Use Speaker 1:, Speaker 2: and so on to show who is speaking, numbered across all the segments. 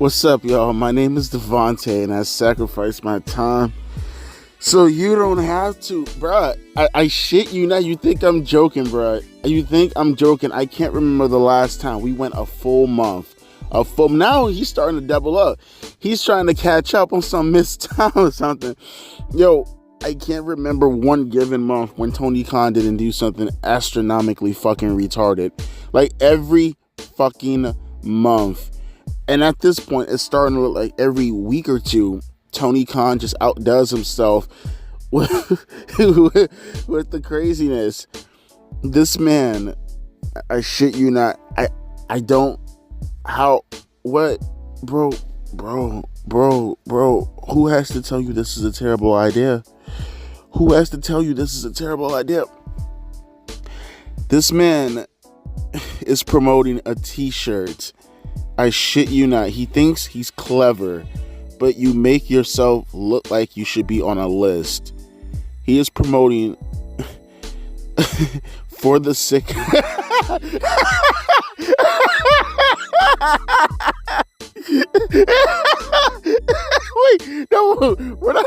Speaker 1: What's up, y'all? My name is Devontae, and I sacrificed my time so you don't have to. Bruh, I shit you not. You think I'm joking, bruh. You think I'm joking. I can't remember the last time we went a full month. Now he's starting to double up. He's trying to catch up on some missed time or something. Yo, I can't remember one given month when Tony Khan didn't do something astronomically fucking retarded. Like every fucking month. And at this point, it's starting to look like every week or two, Tony Khan just outdoes himself with the craziness. This man, I shit you not, I don't, how, what, bro, who has to tell you this is a terrible idea? Who has to tell you this is a terrible idea? This man is promoting a t-shirt. I shit you not. He thinks he's clever, but you make yourself look like you should be on a list. He is promoting for the sick. Wait, no, we're not.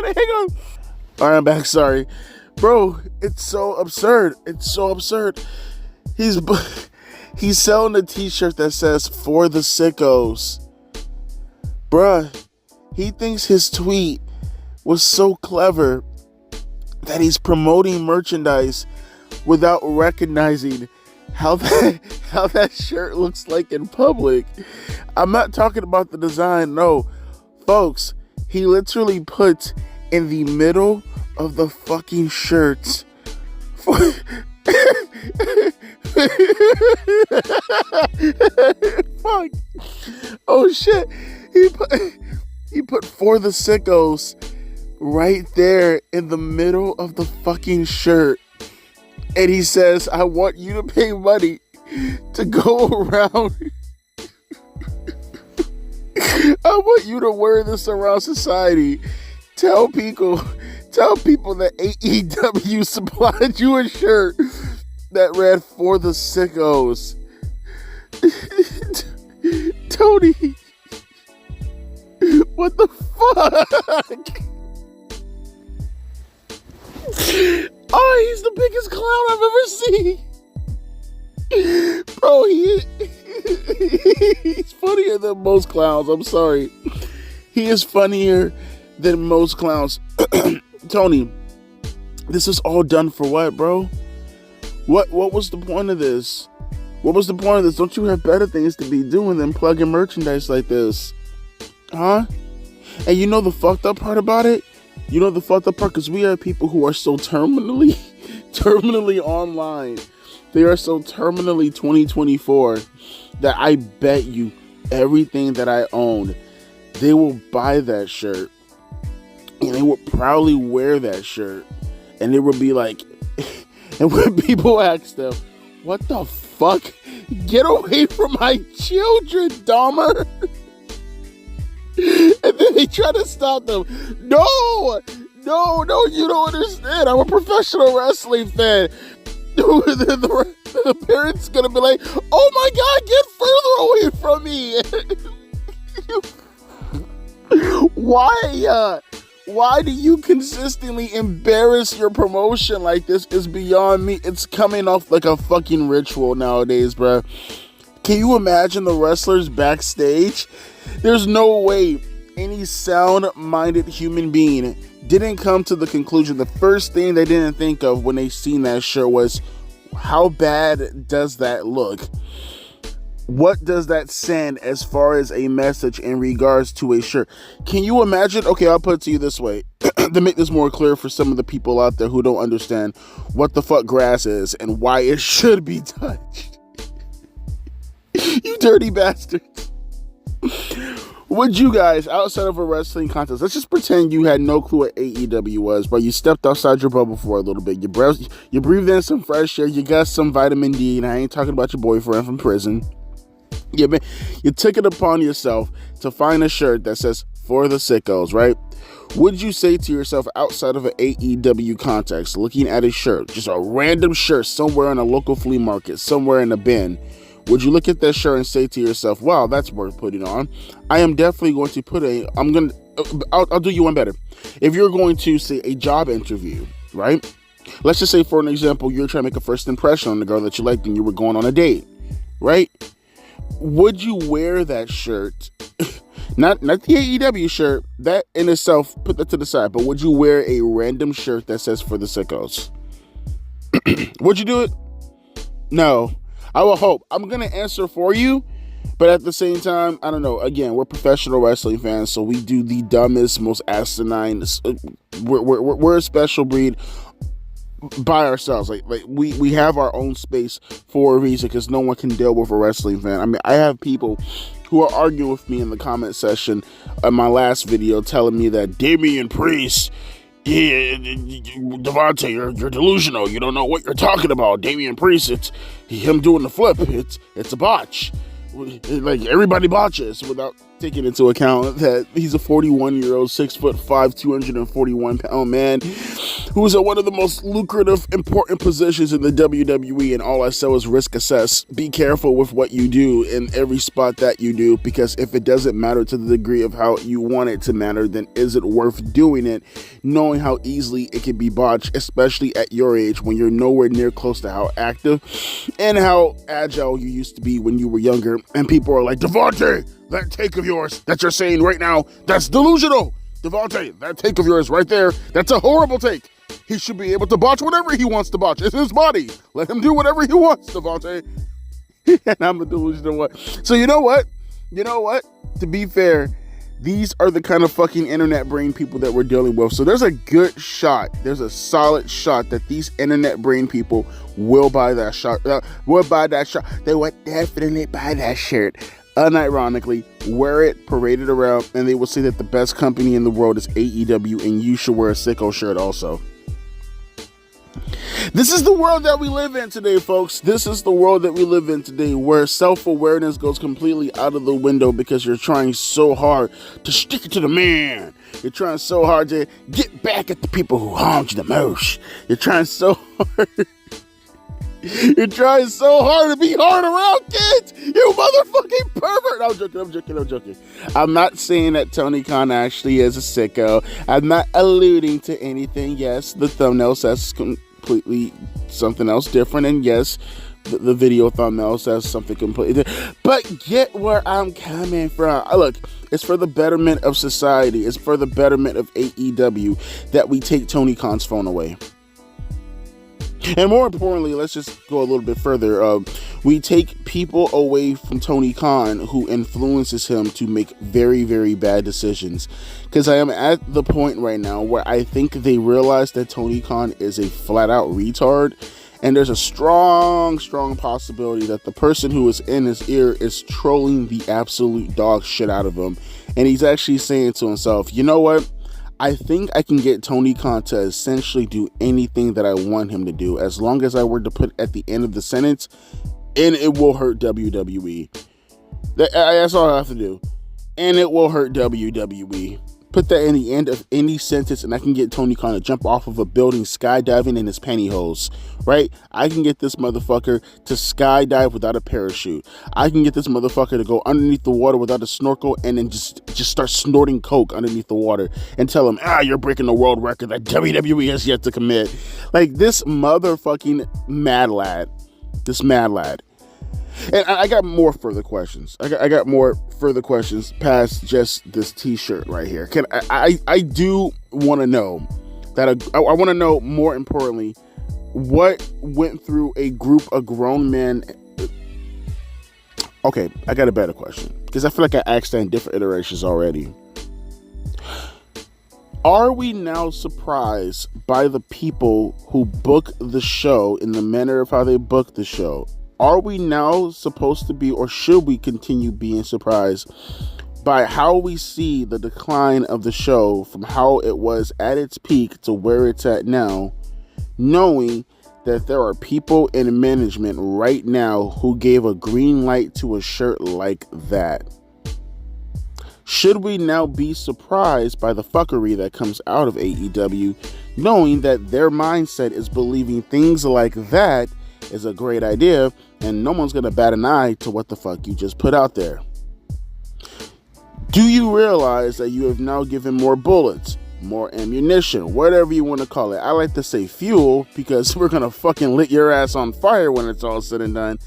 Speaker 1: Hang on. All right, I'm back. Sorry, bro. It's so absurd. He's selling a t-shirt that says "For the Sickos." Bruh, he thinks his tweet was so clever that he's promoting merchandise without recognizing how that shirt looks like in public. I'm not talking about the design, no. Folks, he literally put in the middle of the fucking shirt fuck. Oh shit. He put "For the Sickos" right there in the middle of the fucking shirt. And he says, I want you to pay money to go around. I want you to wear this around society. Tell people that AEW supplied you a shirt that read "For the Sickos." Tony, what the fuck? Oh, he's the biggest clown I've ever seen. Bro, he's funnier than most clowns. I'm sorry. He is funnier than most clowns. Tony, this is all done for what, bro? What was the point of this? What was the point of this? Don't you have better things to be doing than plugging merchandise like this? Huh? And you know the fucked up part about it? You know the fucked up part? Because we have people who are so terminally online. They are so terminally 2024 that I bet you everything that I own, they will buy that shirt. And they will proudly wear that shirt. And it will be like, and when people ask them, what the fuck? Get away from my children, Dahmer. And then they try to stop them. No, you don't understand. I'm a professional wrestling fan. The parents gonna be like, oh my God, get further away from me. Why do you consistently embarrass your promotion like this is beyond me. It's coming off like a fucking ritual nowadays, bro. Can you imagine the wrestlers backstage? There's no way any sound-minded human being didn't come to the conclusion. The first thing they didn't think of when they seen that shirt was, how bad does that look? What does that send as far as a message in regards to a shirt? Can you imagine? Okay, I'll put it to you this way to make this more clear for some of the people out there who don't understand what the fuck grass is and why it should be touched. You dirty bastards. Would you guys, outside of a wrestling contest, let's just pretend you had no clue what AEW was, but you stepped outside your bubble for a little bit. You breathed in some fresh air, you got some vitamin D, and I ain't talking about your boyfriend from prison. You took it upon yourself to find a shirt that says "For the Sickos," right? Would you say to yourself, outside of an AEW context, looking at a shirt, just a random shirt somewhere in a local flea market, somewhere in a bin, would you look at that shirt and say to yourself, wow, that's worth putting on? I am definitely going to I'll do you one better. If you're going to, say, a job interview, right? Let's just say, for an example, you're trying to make a first impression on the girl that you liked and you were going on a date, right? Would you wear that shirt? Not the AEW shirt. That in itself, put that to the side. But would you wear a random shirt that says "For the Sickos"? Would you do it? No. I will hope. I'm going to answer for you. But at the same time, I don't know. Again, we're professional wrestling fans, so we do the dumbest, most asinine. We're a special breed by ourselves. Like we have our own space for a reason, because no one can deal with a wrestling fan. I mean, I have people who are arguing with me in the comment section of my last video, telling me that Damian Priest, Devontae, you're delusional. You don't know what you're talking about. Damian Priest, it's him doing the flip. It's a botch. Like, everybody botches, without taking into account that he's a 41-year-old, 6'5", 241-pound man who's at one of the most lucrative, important positions in the WWE, and all I say is risk assess. Be careful with what you do in every spot that you do, because if it doesn't matter to the degree of how you want it to matter, then is it worth doing it, knowing how easily it can be botched, especially at your age, when you're nowhere near close to how active and how agile you used to be when you were younger, and people are like, Devontae, that take of yours that you're saying right now, that's delusional. Devontae, that take of yours right there, that's a horrible take. He should be able to botch whatever he wants to botch. It's his body. Let him do whatever he wants, Devontae. And I'm a delusional one. So you know what? To be fair, these are the kind of fucking internet brain people that we're dealing with. So there's a good shot. There's a solid shot that these internet brain people will buy that shot. They would definitely buy that shirt. Unironically, wear it, parade it around, and they will say that the best company in the world is AEW, and you should wear a Sicko shirt also. This is the world that we live in today, folks. This is the world that we live in today, where self-awareness goes completely out of the window because you're trying so hard to stick it to the man. You're trying so hard to get back at the people who harmed you the most. You're trying so hard. You're trying so hard to be hard around kids, you motherfucking pervert. I'm joking. I'm not saying that Tony Khan actually is a sicko. I'm not alluding to anything. Yes, the thumbnail says completely something else different, and yes, the video thumbnail says something completely different. But get where I'm coming from. Look, it's for the betterment of society. It's for the betterment of AEW that we take Tony Khan's phone away. And more importantly, let's just go a little bit further. We take people away from Tony Khan who influences him to make very, very bad decisions. Because I am at the point right now where I think they realize that Tony Khan is a flat-out retard. And there's a strong possibility that the person who is in his ear is trolling the absolute dog shit out of him. And he's actually saying to himself, you know what? I think I can get Tony Khan to essentially do anything that I want him to do, as long as I were to put at the end of the sentence, and it will hurt WWE. That's all I have to do. And it will hurt WWE. Put that in the end of any sentence, and I can get Tony Khan to jump off of a building skydiving in his pantyhose, right? I can get this motherfucker to skydive without a parachute. I can get this motherfucker to go underneath the water without a snorkel, and then just start snorting coke underneath the water and tell him, you're breaking the world record that WWE has yet to commit. Like, this motherfucking mad lad. And I got more further questions. I got more further questions past just this t-shirt right here. I do want to know that I want to know, more importantly, what went through a group of grown men. Okay, I got a better question, because I feel like I asked that in different iterations already. Are we now surprised by the people who book the show in the manner of how they book the show? Are we now supposed to be, or should we continue being surprised by how we see the decline of the show from how it was at its peak to where it's at now, knowing that there are people in management right now who gave a green light to a shirt like that? Should we now be surprised by the fuckery that comes out of AEW, knowing that their mindset is believing things like that is a great idea, and no one's going to bat an eye to what the fuck you just put out there? Do you realize that you have now given more bullets, more ammunition, whatever you want to call it? I like to say fuel, because we're going to fucking lit your ass on fire when it's all said and done.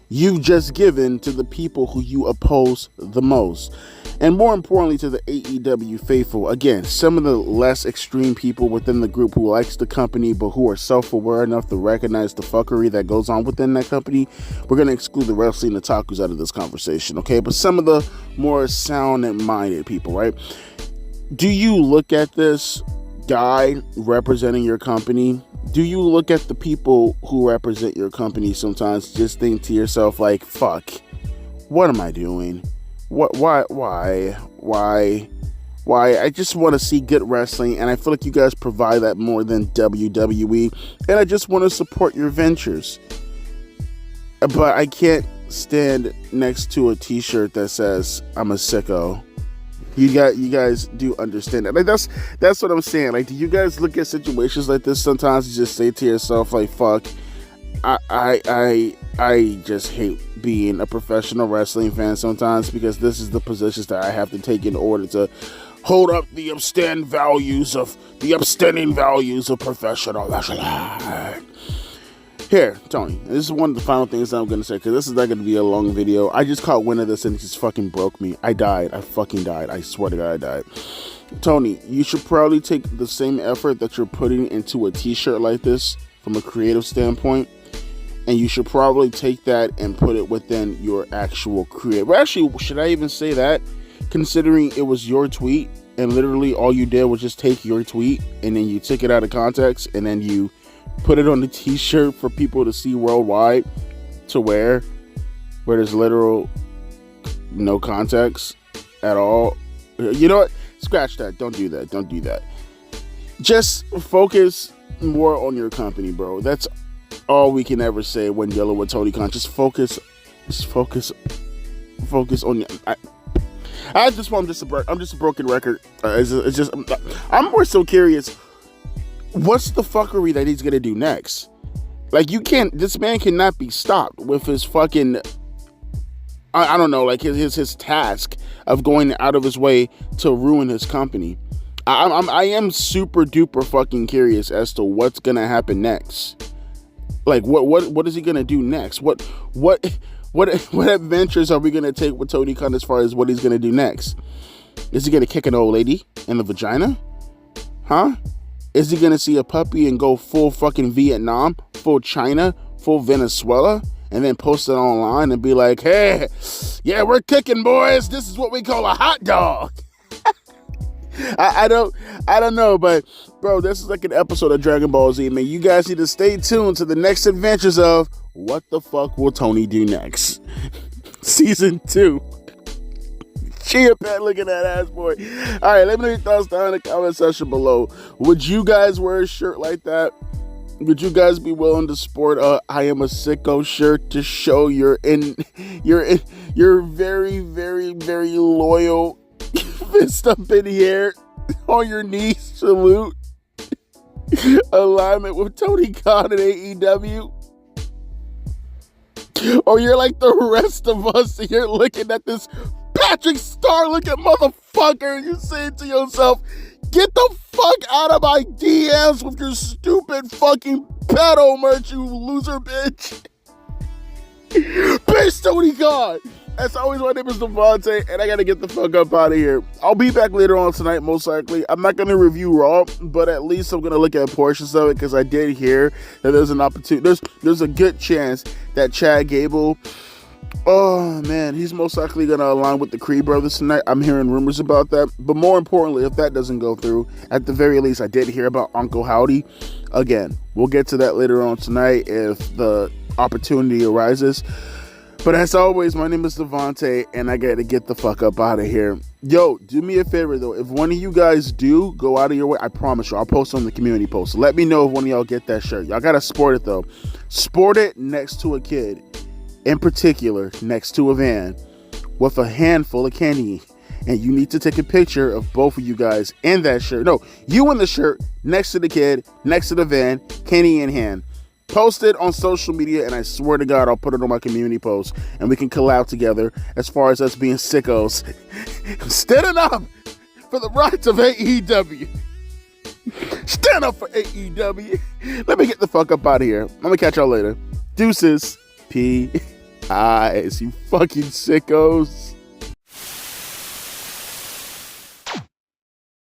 Speaker 1: You've just given to the people who you oppose the most. And more importantly, to the AEW faithful. Again, some of the less extreme people within the group who likes the company, but who are self-aware enough to recognize the fuckery that goes on within that company. We're going to exclude the wrestling otakus out of this conversation, okay? But some of the more sound and minded people, right? Do you look at this guy representing your company? Do you look at the people who represent your company sometimes, just think to yourself like, fuck, what am I doing? Why? I just want to see good wrestling, and I feel like you guys provide that more than WWE, and I just want to support your ventures. But I can't stand next to a t-shirt that says, I'm a sicko. You guys do understand that. Like, that's what I'm saying. Like, do you guys look at situations like this sometimes and just say to yourself, like, fuck, I just hate being a professional wrestling fan sometimes, because this is the positions that I have to take in order to hold up the upstanding values of professional wrestling. Here, Tony, this is one of the final things that I'm going to say, because this is not going to be a long video. I just caught wind of this and it just fucking broke me. I died. I fucking died. I swear to God, I died. Tony, you should probably take the same effort that you're putting into a t-shirt like this from a creative standpoint, and you should probably take that and put it within your actual creative. Actually, should I even say that? Considering it was your tweet, and literally all you did was just take your tweet, and then you took it out of context, and then you put it on the t-shirt for people to see worldwide to wear, where there's literal no context at all. You know what? Scratch that. Don't do that. Don't do that. Just focus more on your company, bro. That's all we can ever say when dealing with Tony Khan. Just focus on. I'm just a broken record. I'm more so curious. What's the fuckery that he's gonna do next? Like, this man cannot be stopped with his fucking, I don't know, like his task of going out of his way to ruin his company. I am super duper fucking curious as to what's gonna happen next. Like, what is he gonna do next? What adventures are we gonna take with Tony Khan as far as what he's gonna do next? Is he gonna kick an old lady in the vagina? Huh? Is he gonna see a puppy and go full fucking Vietnam, full China, full Venezuela, and then post it online and be like, hey, yeah, we're kicking, boys. This is what we call a hot dog. I don't know, but bro, this is like an episode of Dragon Ball Z, man. You guys need to stay tuned to the next adventures of What the Fuck Will Tony Do Next? Season 2. Chia Pet, look at that ass, boy. All right, let me know your thoughts down in the comment section below. Would you guys wear a shirt like that? Would you guys be willing to sport a I am a sicko shirt to show your very, very, very loyal fist up in the air on your knees salute alignment with Tony Khan and AEW? Or you're like the rest of us and you're looking at this Patrick Star looking motherfucker and you're saying to yourself, get the fuck out of my DMs with your stupid fucking pedo merch, you loser bitch. Peace, Tony Khan. As always, my name is Devontae, and I gotta get the fuck up out of here. I'll be back later on tonight, most likely. I'm not gonna review Raw, but at least I'm gonna look at portions of it, because I did hear that there's an opportunity. There's a good chance that Chad Gable, oh man, he's most likely gonna align with the Creed brothers tonight. I'm hearing rumors about that. But more importantly, if that doesn't go through, at the very least, I did hear about Uncle Howdy. Again, we'll get to that later on tonight if the opportunity arises. But as always, my name is Devontae, and I gotta get the fuck up out of here. Yo, do me a favor though. If one of you guys do go out of your way, I promise you, I'll post on the community post. Let me know if one of y'all get that shirt. Y'all gotta sport it though. Sport it next to a kid. In particular, next to a van with a handful of candy And you need to take a picture of both of you guys in that shirt. No, you in the shirt, next to the kid, next to the van, Kenny in hand. Post it on social media, and I swear to God, I'll put it on my community post, and we can collab together as far as us being sickos. Standing up for the rights of AEW. Stand up for AEW. Let me get the fuck up out of here. I'm gonna catch y'all later. Deuces. P.I.S. You fucking sickos.